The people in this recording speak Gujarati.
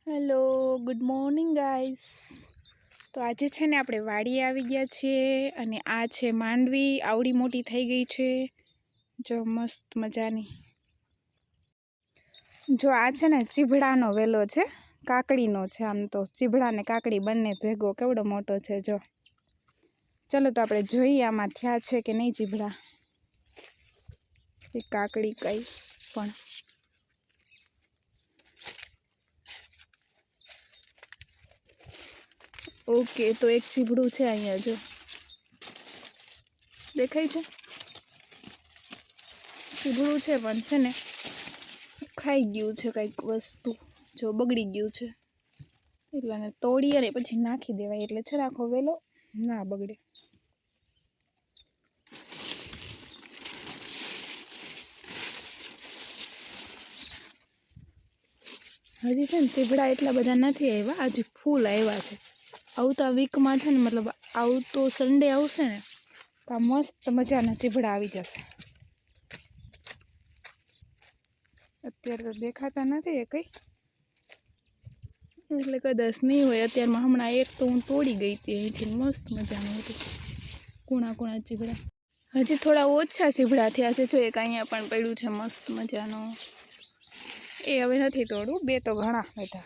Hello, good morning guys. તો આજે છે ને આપણે વાડીએ આવી ગયા છીએ અને આ છે માંડવી, આવડી મોટી થઈ ગઈ છે જો મસ્ત મજાની। જો આ છે ને ચીભડાનો વેલો છે, કાકડીનો છે। આમ તો ચીભડા ને કાકડી બંને ભેગો કેવડો મોટો છે જો। ચલો તો આપણે જોઈએ આમાં થયા છે કે નહીં ચીભડા એ કાકડી કઈ પણ। ओके तो एक चीभड़ू है अँ जो देखाय छे चीभड़ू है पण छे ने खाई गयु है कईक वस्तु जो बगड़ी गयु है एटले ने तोड़ीए ने पछी नाखी देवाय एटले छे आखो वेलो ना बगड़े। हजी छे ने चीभड़ा एटला बधा नथी आव्या, आज फूल आव्या छे। आवता वीक में छे ने मतलब आवतो संडे आवशे ने तो मस्त मजाना चीभड़ा आवी जशे। अत्यारे तो देखाता नथी ए कई એટલે કદાચ નહીં હોય અત્યારમાં। હમણાં એક તો હું તોડી ગઈ હતી અહીંથી, મસ્ત મજાનું હતું કૂણા કૂણા ચીભડા। હજી થોડા ઓછા ચીભડા થયા છે જો એક અહીંયા પણ પડ્યું છે મસ્ત મજાનું, એ હવે નથી તોડવું, બે તો ઘણા બધા।